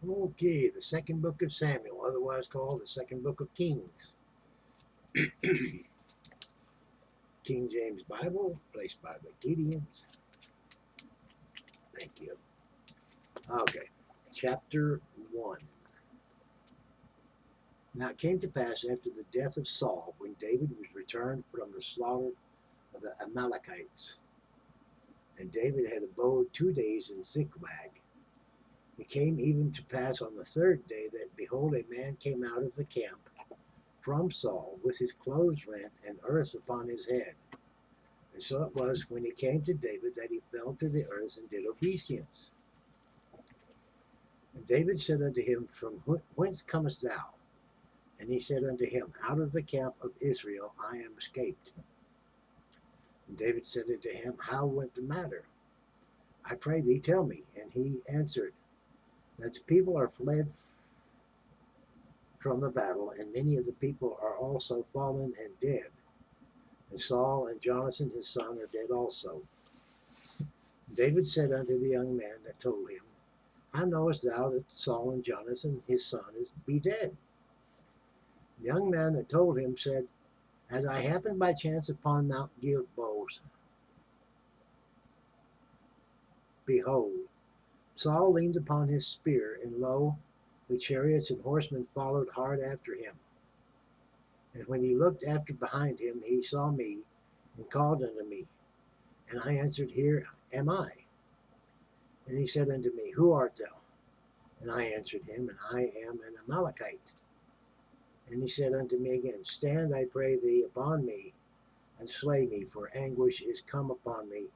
Okay, the second book of Samuel, otherwise called the second book of Kings. King James Bible, placed by the Gideons. Thank you. Okay, chapter 1. Now it came to pass after the death of Saul, when David was returned from the slaughter of the Amalekites, and David had abode 2 days in Ziklag. It came even to pass on the third day that, behold, a man came out of the camp from Saul with his clothes rent and earth upon his head. And so it was, when he came to David, that he fell to the earth and did obeisance. And David said unto him, From whence comest thou? And he said unto him, Out of the camp of Israel I am escaped. And David said unto him, How went the matter? I pray thee, tell me. And he answered, That the people are fled from the battle, and many of the people are also fallen and dead. And Saul and Jonathan his son are dead also. David said unto the young man that told him, How knowest thou that Saul and Jonathan his son be dead? The young man that told him said, As I happened by chance upon Mount Gilboa, behold, Saul leaned upon his spear, and lo, the chariots and horsemen followed hard after him. And when he looked after behind him, he saw me, and called unto me. And I answered, Here am I. And he said unto me, Who art thou? And I answered him, And I am an Amalekite. And he said unto me again, Stand, I pray thee, upon me, and slay me, for anguish is come upon me,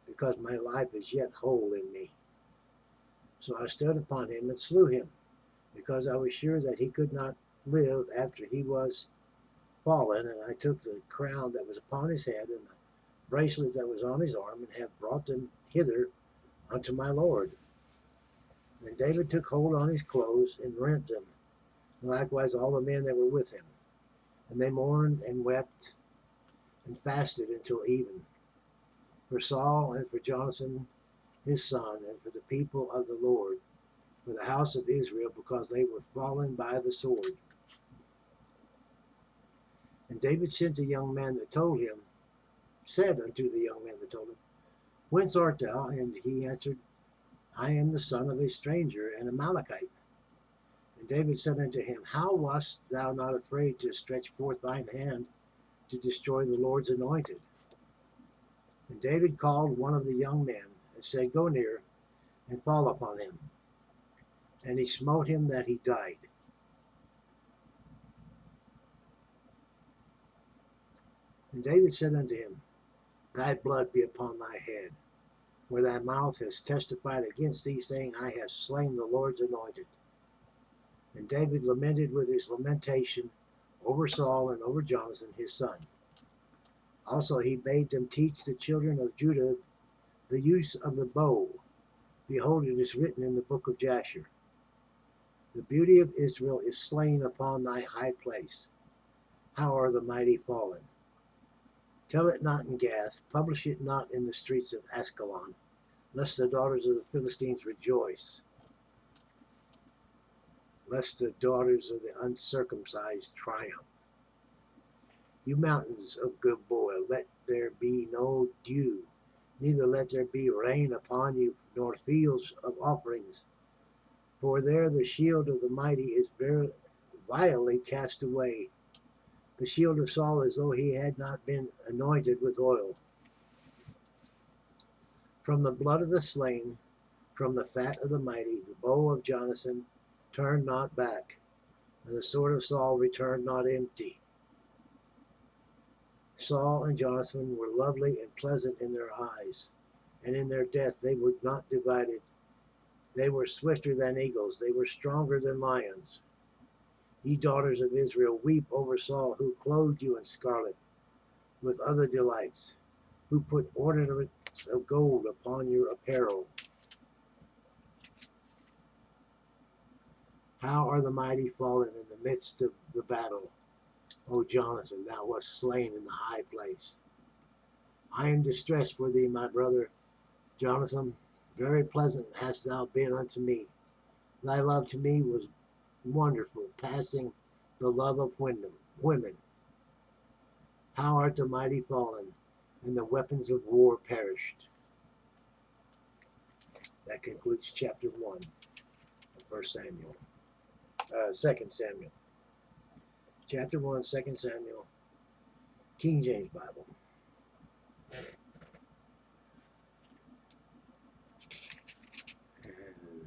because my life is yet whole in me. So I stood upon him and slew him, because I was sure that he could not live after he was fallen. And I took the crown that was upon his head and the bracelet that was on his arm, and have brought them hither unto my Lord. And David took hold on his clothes and rent them, and likewise all the men that were with him. And they mourned and wept and fasted until even, for Saul and for Jonathan his son, and for the people of the Lord, for the house of Israel, because they were fallen by the sword. And David sent the young man that told him, said unto the young man that told him, Whence art thou? And he answered, I am the son of a stranger, an Amalekite. And David said unto him, How wast thou not afraid to stretch forth thine hand to destroy the Lord's anointed? And David called one of the young men, and said, Go near, and fall upon him. And he smote him that he died. And David said unto him, Thy blood be upon thy head, where thy mouth has testified against thee, saying, I have slain the Lord's anointed. And David lamented with his lamentation over Saul and over Jonathan his son. Also he bade them teach the children of Judah the use of the bow. Behold, it is written in the book of Jasher, The beauty of Israel is slain upon thy high place. How are the mighty fallen? Tell it not in Gath, publish it not in the streets of Ascalon, lest the daughters of the Philistines rejoice, lest the daughters of the uncircumcised triumph. You mountains of Gilboa, let there be no dew, neither let there be rain upon you, nor fields of offerings. For there the shield of the mighty is very vilely cast away. The shield of Saul, as though he had not been anointed with oil. From the blood of the slain, from the fat of the mighty, the bow of Jonathan turned not back, and the sword of Saul returned not empty. Saul and Jonathan were lovely and pleasant in their eyes, and in their death they were not divided. They were swifter than eagles, they were stronger than lions. Ye daughters of Israel, weep over Saul, who clothed you in scarlet with other delights, who put ornaments of gold upon your apparel. How are the mighty fallen in the midst of the battle? O Jonathan, thou wast slain in the high place. I am distressed for thee, my brother Jonathan. Very pleasant hast thou been unto me, Thy love to me was wonderful, passing the love of women. How art the mighty fallen, and the weapons of war perished. That concludes chapter 1 of 2 Samuel. Chapter 1, 2 Samuel, King James Bible. And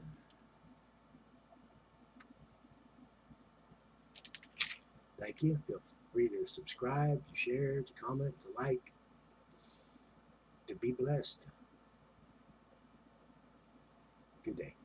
thank you. Feel free to subscribe, to share, to comment, to like, to be blessed. Good day.